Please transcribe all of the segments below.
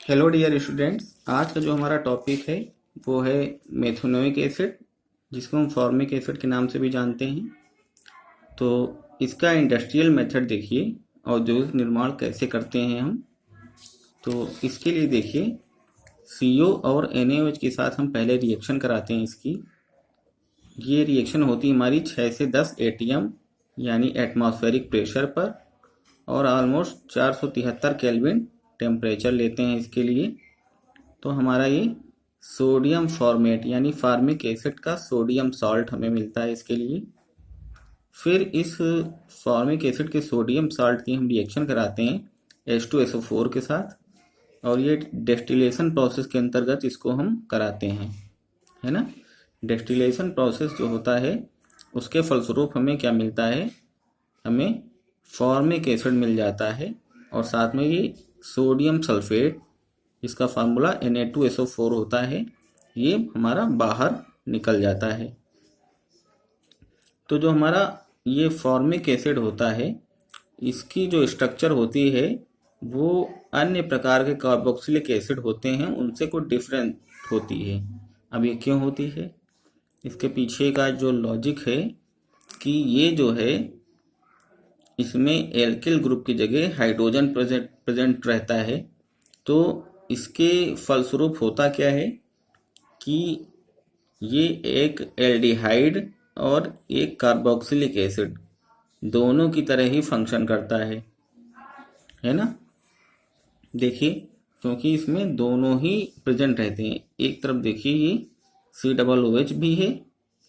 Hello dear students. आज का जो हमारा टॉपिक है वो है मेथनोइक एसिड, जिसको हम फॉर्मिक एसिड के नाम से भी जानते हैं। तो इसका इंडस्ट्रियल मेथड देखिए, औद्योगिक निर्माण कैसे करते हैं हम। तो इसके लिए देखिए, CO और NaOH के साथ हम पहले रिएक्शन कराते हैं इसकी। ये रिएक्शन होती है हमारी 6 से 10 ATM यानी एटमॉस्फेरिक प्रेशर पर, और ऑलमोस्ट 473 केल्विन टेम्परेचर लेते हैं इसके लिए। तो हमारा ये सोडियम फॉर्मेट यानी फार्मिक एसिड का सोडियम सॉल्ट हमें मिलता है इसके लिए। फिर इस फॉर्मिक एसिड के सोडियम सॉल्ट की हम रिएक्शन कराते हैं H2SO4 के साथ, और ये डेस्टिलेशन प्रोसेस के अंतर्गत इसको हम कराते हैं, है ना। डेस्टिलेशन प्रोसेस जो होता है उसके फलस्वरूप हमें क्या मिलता है, हमें फॉर्मिक एसिड मिल जाता है, और साथ में ये सोडियम सल्फेट, इसका फार्मूला Na2SO4 होता है, ये हमारा बाहर निकल जाता है। तो जो हमारा ये फॉर्मिक एसिड होता है, इसकी जो स्ट्रक्चर होती है वो अन्य प्रकार के कार्बोक्सिलिक एसिड होते हैं उनसे कुछ डिफरेंट होती है। अब ये क्यों होती है, इसके पीछे का जो लॉजिक है कि ये जो है इसमें एल्किल ग्रुप की जगह हाइड्रोजन प्रेजेंट रहता है। तो इसके फलस्वरूप होता क्या है कि ये एक एल्डिहाइड और एक कार्बोक्सिलिक एसिड दोनों की तरह ही फंक्शन करता है ना। देखिए, क्योंकि इसमें दोनों ही प्रेजेंट रहते हैं। एक तरफ देखिए ये COOH भी है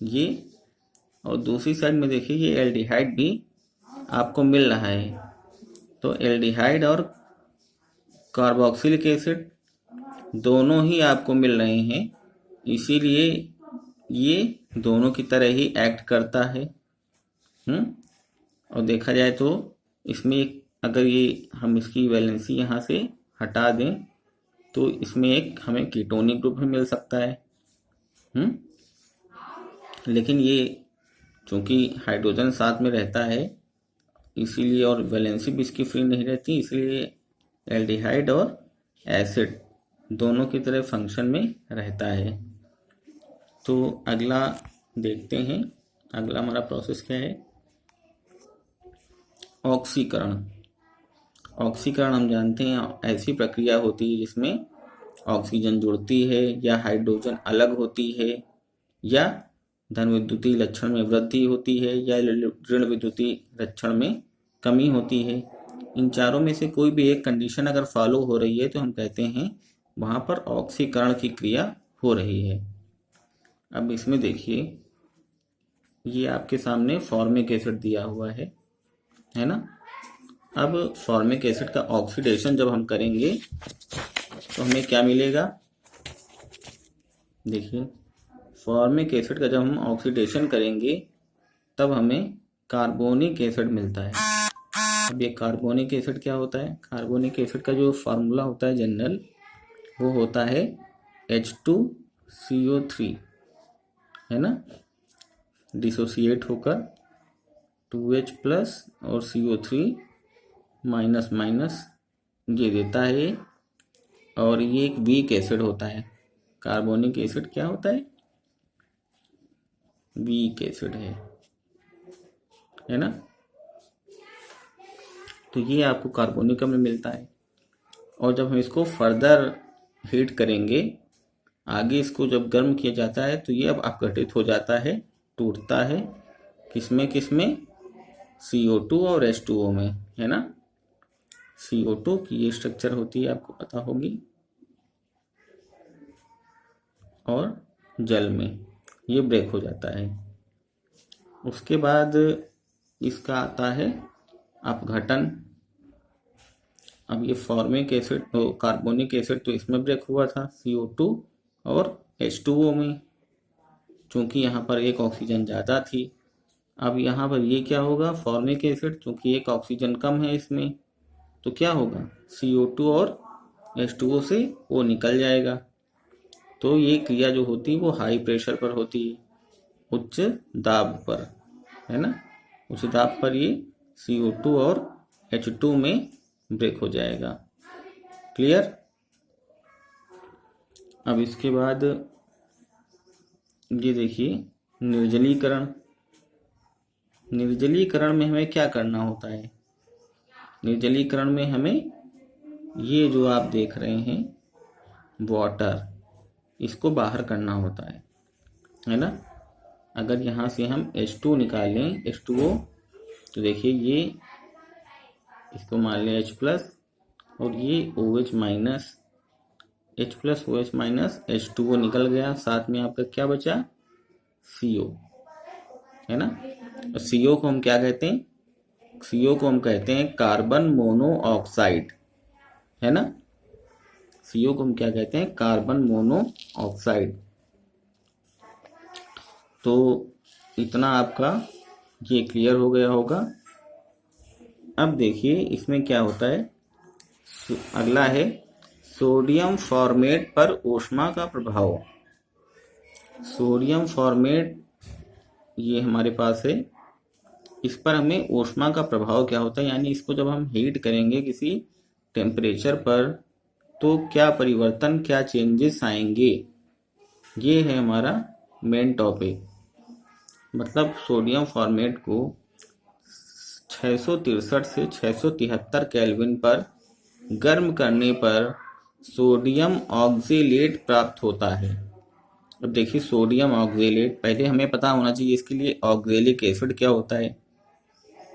ये, और दूसरी साइड में देखिए ये एल्डिहाइड भी आपको मिल रहा है। तो एल्डिहाइड और कार्बोक्सिलिक एसिड दोनों ही आपको मिल रहे हैं, इसीलिए ये दोनों की तरह ही एक्ट करता है। और देखा जाए तो इसमें अगर ये हम इसकी वैलेंसी यहाँ से हटा दें तो इसमें एक हमें कीटोनिक ग्रुप भी मिल सकता है। लेकिन ये चूंकि हाइड्रोजन साथ में रहता है इसीलिए, और वैलेंसी भी इसकी फ्री नहीं रहती, इसलिए एल्डिहाइड और एसिड दोनों की तरह फंक्शन में रहता है। तो अगला देखते हैं, अगला हमारा प्रोसेस क्या है, ऑक्सीकरण। ऑक्सीकरण हम जानते हैं ऐसी प्रक्रिया होती है जिसमें ऑक्सीजन जुड़ती है या हाइड्रोजन अलग होती है, या धन विद्युतीय लक्षण में वृद्धि होती है या ऋण विद्युतीय लक्षण में कमी होती है। इन चारों में से कोई भी एक कंडीशन अगर फॉलो हो रही है तो हम कहते हैं वहाँ पर ऑक्सीकरण की क्रिया हो रही है। अब इसमें देखिए, ये आपके सामने फॉर्मिक एसिड दिया हुआ है ना। अब फॉर्मिक एसिड का ऑक्सीडेशन जब हम करेंगे तो हमें क्या मिलेगा, देखिए फॉर्मिक एसिड का जब हम ऑक्सीडेशन करेंगे तब हमें कार्बोनिक एसिड मिलता है। अब ये कार्बोनिक एसिड क्या होता है, कार्बोनिक एसिड का जो फार्मूला होता है जनरल, वो होता है H2CO3, है ना। डिसोसिएट होकर 2H प्लस और CO3 माइनस माइनस ये देता है, और ये एक वीक एसिड होता है। कार्बोनिक एसिड क्या होता है, वीक एसिड है ना। तो ये आपको कार्बोनिकम में मिलता है, और जब हम इसको फर्दर हीट करेंगे, आगे इसको जब गर्म किया जाता है तो ये अब अपघटित हो जाता है, टूटता है, किसमें CO2 और H2O में, है ना। CO2 की ये स्ट्रक्चर होती है, आपको पता होगी, और जल में ये ब्रेक हो जाता है। उसके बाद इसका आता है अपघटन। अब ये फॉर्मिक एसिड कार्बोनिक एसिड तो इसमें ब्रेक हुआ था CO2 और H2O में, चूंकि यहाँ पर एक ऑक्सीजन ज़्यादा थी। अब यहाँ पर ये क्या होगा, फॉर्मिक एसिड चूंकि एक ऑक्सीजन कम है इसमें, तो क्या होगा, CO2 और H2O से वो निकल जाएगा। तो ये क्रिया जो होती है वो हाई प्रेशर पर होती है, उच्च दाब पर, है ना। उच्च दाब पर ये CO2 और H2 में ब्रेक हो जाएगा। क्लियर। अब इसके बाद ये देखिए निर्जलीकरण। निर्जलीकरण में हमें क्या करना होता है? निर्जलीकरण में हमें ये जो आप देख रहे हैं वाटर, इसको बाहर करना होता है ना। अगर यहाँ से हम H2 निकालें H2O, तो देखिए ये इसको मान लें H+ और ये OH minus, H+ OH minus H2O निकल गया, साथ में आपका क्या बचा? CO, है ना। और CO को हम क्या कहते हैं? CO को हम कहते हैं कार्बन मोनोऑक्साइड, है ना। CO को हम क्या कहते हैं? Carbon monoxide. तो इतना आपका ये क्लियर हो गया होगा। अब देखिए इसमें क्या होता है। अगला है सोडियम फॉर्मेट पर ऊष्मा का प्रभाव। सोडियम फॉर्मेट ये हमारे पास है, इस पर हमें ऊष्मा का प्रभाव क्या होता है, यानी इसको जब हम हीट करेंगे किसी टेम्परेचर पर तो क्या परिवर्तन, क्या चेंजेस आएंगे, ये है हमारा मेन टॉपिक। मतलब सोडियम फॉर्मेट को 663 से 673 केल्विन पर गर्म करने पर सोडियम ऑक्जेलेट प्राप्त होता है। अब देखिए सोडियम ऑक्जेलेट, पहले हमें पता होना चाहिए इसके लिए ऑक्जेलिक एसिड क्या होता है।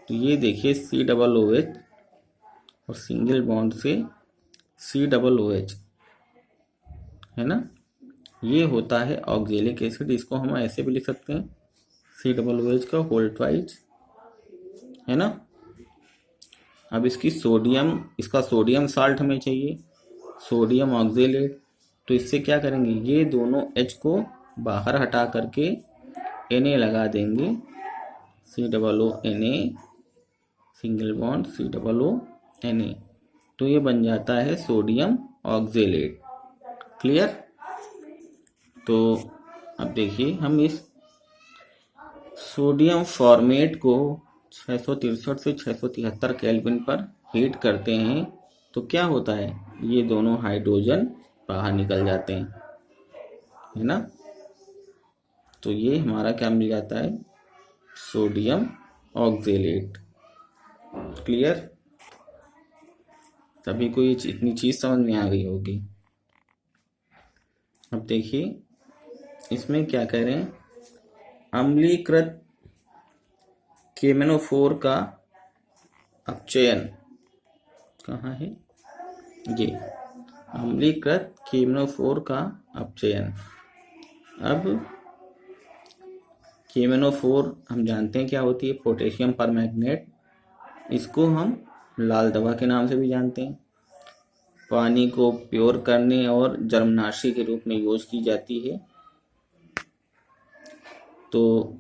तो ये देखिए COOH और सिंगल बॉन्ड से COOH, है ना। ये होता है ऑक्जेलिक एसिड। इसको हम ऐसे भी लिख सकते हैं COOH का होल ट्वाइस, है ना। अब इसका सोडियम साल्ट हमें चाहिए, सोडियम ऑक्जेलेट। तो इससे क्या करेंगे, ये दोनों H को बाहर हटा करके Na लगा देंगे, COONA, सिंगल बॉन्ड COONA, तो ये बन जाता है सोडियम ऑक्जेलेट। क्लियर। तो अब देखिए हम इस सोडियम फॉर्मेट को 663 से 673 केल्विन पर हीट करते हैं तो क्या होता है, ये दोनों हाइड्रोजन बाहर निकल जाते हैं, है ना। तो ये हमारा क्या मिल जाता है, सोडियम ऑक्जेलेट। क्लियर। सभी को ये इतनी चीज समझ में आ गई होगी। अब देखिए इसमें क्या कह रहे हैं, अम्लीकृत KMnO4 का अपचयन। कहाँ है ये, अम्लीकृत KMnO4 का अपचयन। अब KMnO4 हम जानते हैं क्या होती है, पोटेशियम परमैंगनेट। इसको हम लाल दवा के नाम से भी जानते हैं। पानी को प्योर करने और जर्मनाशी के रूप में यूज की जाती है। तो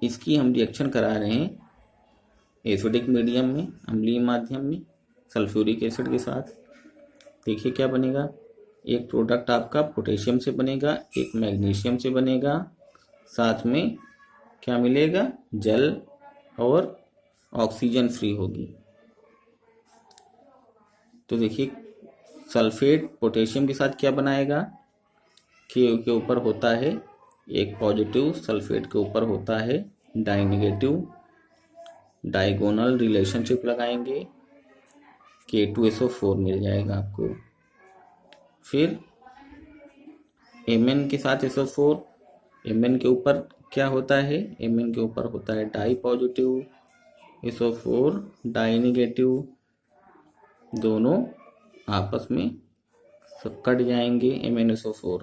इसकी हम रिएक्शन करा रहे हैं एसिडिक मीडियम में, अम्लीय माध्यम में, सल्फ्यूरिक एसिड के साथ। देखिए क्या बनेगा, एक प्रोडक्ट आपका पोटेशियम से बनेगा, एक मैग्नीशियम से बनेगा, साथ में क्या मिलेगा, जल और ऑक्सीजन फ्री होगी। तो देखिए सल्फेट पोटेशियम के साथ क्या बनाएगा, के ऊपर होता है एक पॉजिटिव, सल्फेट के ऊपर होता है डाइनेगेटिव, डायगोनल रिलेशनशिप लगाएंगे, K2SO4 मिल जाएगा आपको। फिर Mn के साथ SO4, Mn के ऊपर क्या होता है, Mn के ऊपर होता है die positive, SO4 die negative, दोनों आपस में कट जाएंगे MnSO4।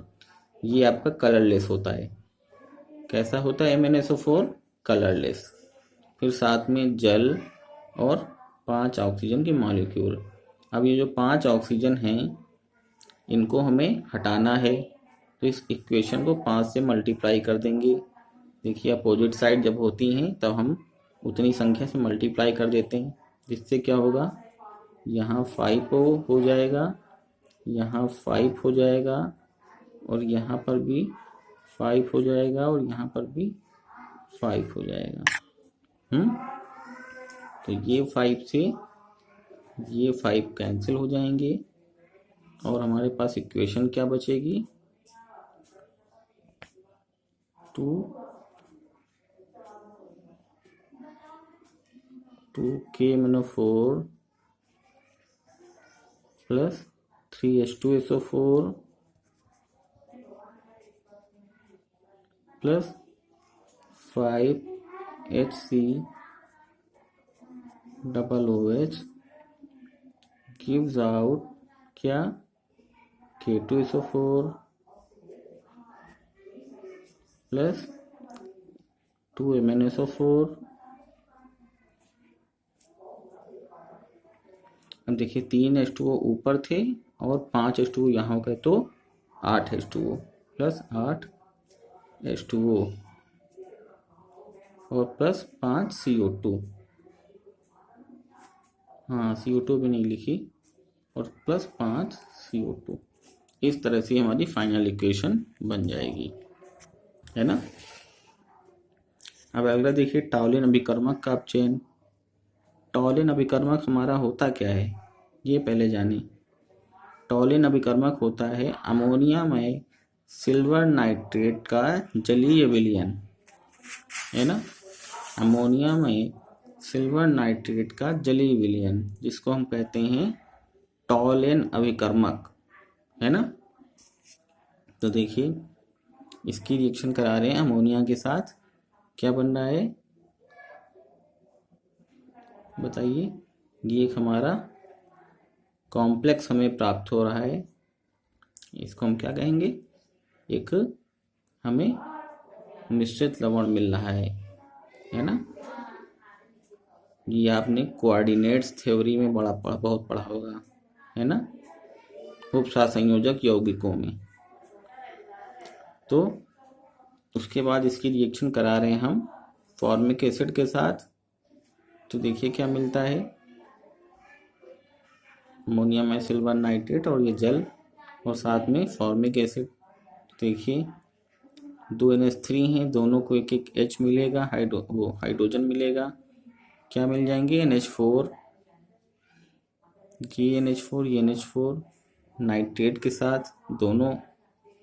ये आपका कलरलेस होता है। कैसा होता है MnSO4, कलरलेस। फिर साथ में जल और 5 ऑक्सीजन के मॉलिक्यूल। अब ये जो 5 ऑक्सीजन हैं इनको हमें हटाना है, तो इस इक्वेशन को 5 से मल्टीप्लाई कर देंगे। देखिए अपोजिट साइड जब होती हैं तब हम उतनी संख्या से मल्टीप्लाई कर देते हैं, जिससे क्या होगा, यहाँ 5 हो जाएगा, यहाँ 5 हो जाएगा, और यहाँ पर भी 5 हो जाएगा, और यहाँ पर भी 5 हो जाएगा। तो ये 5 से ये 5 कैंसिल हो जाएंगे, और हमारे पास इक्वेशन क्या बचेगी, 2K-4 plus 3H2SO4 plus 5HCOOH gives out क्या, K2SO4 प्लस 2MnSO4। अब देखिए 3 H2O ऊपर थे और 5 H2O यहाँ हो गए, तो 8 H2O प्लस 8 H2O और प्लस 5 CO2। हाँ, CO2 भी नहीं लिखी, और प्लस 5 CO2। इस तरह से हमारी फाइनल इक्वेशन बन जाएगी, है ना। अब अगला देखिए टॉलिन अभिकर्मक का अपचयन। टॉलिन अभिकर्मक हमारा होता क्या है, ये पहले जाने। टॉलिन अभिकर्मक होता है अमोनिया में सिल्वर नाइट्रेट का जलीय विलयन, है ना। अमोनिया में सिल्वर नाइट्रेट का जलीय विलयन, जिसको हम कहते हैं टॉलिन अभिकर्मक, है ना। तो देखिए इसकी रिएक्शन करा रहे हैं अमोनिया के साथ, क्या बन रहा है बताइए। ये एक हमारा कॉम्प्लेक्स हमें प्राप्त हो रहा है, इसको हम क्या कहेंगे, एक हमें मिश्रित लवण मिल रहा है ना। ये आपने कोऑर्डिनेट्स थ्योरी में बहुत पढ़ा होगा, है ना, उपसहसंयोजक यौगिकों में। तो उसके बाद इसकी रिएक्शन करा रहे हैं हम फॉर्मिक एसिड के साथ। तो देखिए क्या मिलता है, अमोनिया में सिल्वर नाइट्रेट और ये जल, और साथ में फॉर्मिक एसिड। देखिए 2 NH3 हैं, दोनों को एक एक H मिलेगा, हाइड्रोजन मिलेगा, क्या मिल जाएंगे, NH4, ये NH4 नाइट्रेट के साथ, दोनों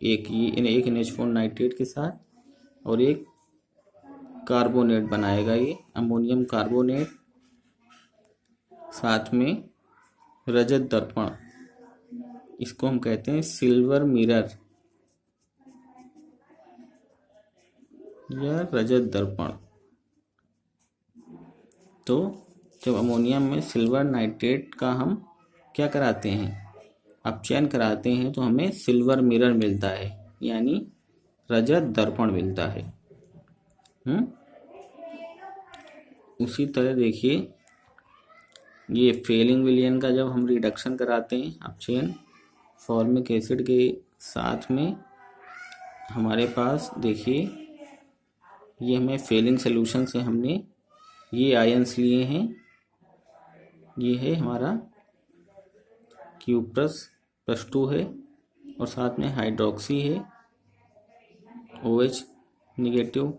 एक NH4 नाइट्रेट के साथ, और एक कार्बोनेट बनाएगा, ये अमोनियम कार्बोनेट, साथ में रजत दर्पण, इसको हम कहते हैं सिल्वर मिरर या रजत दर्पण। तो जब अमोनियम में सिल्वर नाइट्रेट का हम क्या कराते हैं, अपचयन कराते हैं, तो हमें सिल्वर मिरर मिलता है, यानी रजत दर्पण मिलता है। उसी तरह देखिए ये फेलिंग विलयन का जब हम रिडक्शन कराते हैं, अपचयन फॉर्मिक एसिड के साथ में, हमारे पास देखिए ये हमें फेलिंग सोल्यूशन से हमने ये आयंस लिए हैं, ये है हमारा Q++2 है, और साथ में हाइड्रोक्सी है OH निगेटिव।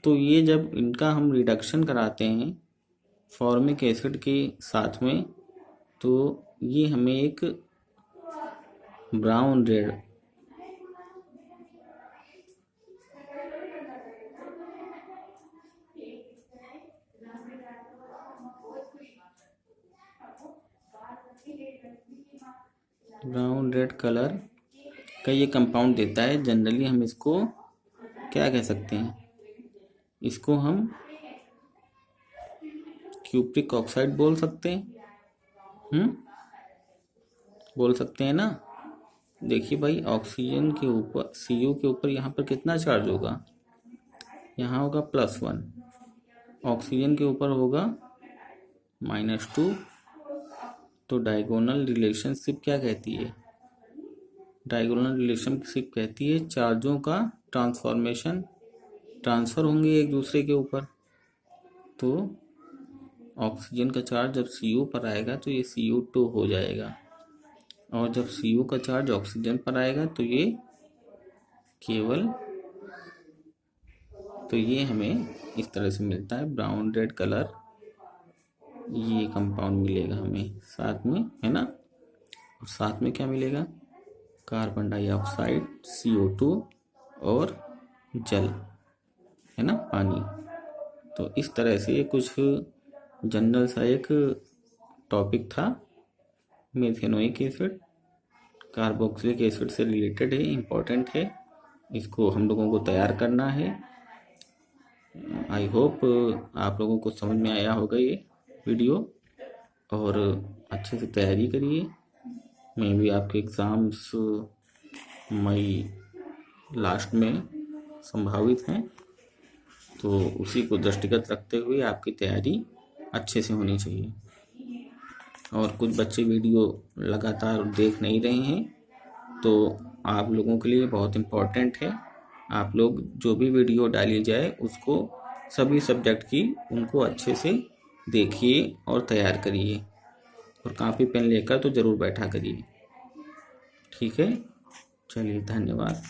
तो ये जब इनका हम रिडक्शन कराते हैं फॉर्मिक एसिड के साथ में, तो ये हमें एक ब्राउन रेड कलर का ये कंपाउंड देता है। जनरली हम इसको क्या कह सकते हैं, इसको हम क्यूप्रिक ऑक्साइड बोल सकते हैं, बोल सकते हैं ना। देखिए भाई ऑक्सीजन के ऊपर Cu के ऊपर यहाँ पर कितना चार्ज होगा, यहाँ होगा +1, ऑक्सीजन के ऊपर होगा -2। तो डायगोनल रिलेशनशिप क्या कहती है, डायगोनल रिलेशनशिप कहती है चार्जों का ट्रांसफर होंगे एक दूसरे के ऊपर। तो ऑक्सीजन का चार्ज जब Cu पर आएगा तो ये Cu2 हो जाएगा, और जब Cu का चार्ज ऑक्सीजन पर आएगा तो ये केवल, तो ये हमें इस तरह से मिलता है ब्राउन रेड कलर, ये कंपाउंड मिलेगा हमें साथ में, है ना। और साथ में क्या मिलेगा, कार्बन डाइऑक्साइड, CO2 और जल, है ना, पानी। तो इस तरह से कुछ जनरल सा एक टॉपिक था, मेथेनोइक एसिड कार्बोक्सिलिक एसिड से रिलेटेड है, इम्पोर्टेंट है, इसको हम लोगों को तैयार करना है। आई होप आप लोगों को समझ में आया होगा ये वीडियो, और अच्छे से तैयारी करिए। मैं भी आपके एग्ज़ाम्स मई लास्ट में संभावित हैं, तो उसी को दृष्टिगत रखते हुए आपकी तैयारी अच्छे से होनी चाहिए। और कुछ बच्चे वीडियो लगातार देख नहीं रहे हैं, तो आप लोगों के लिए बहुत इम्पोर्टेंट है, आप लोग जो भी वीडियो डाली जाए उसको सभी सब्जेक्ट की उनको अच्छे से देखिए और तैयार करिए, और कॉपी पेन लेकर तो ज़रूर बैठा करिए। ठीक है, चलिए, धन्यवाद।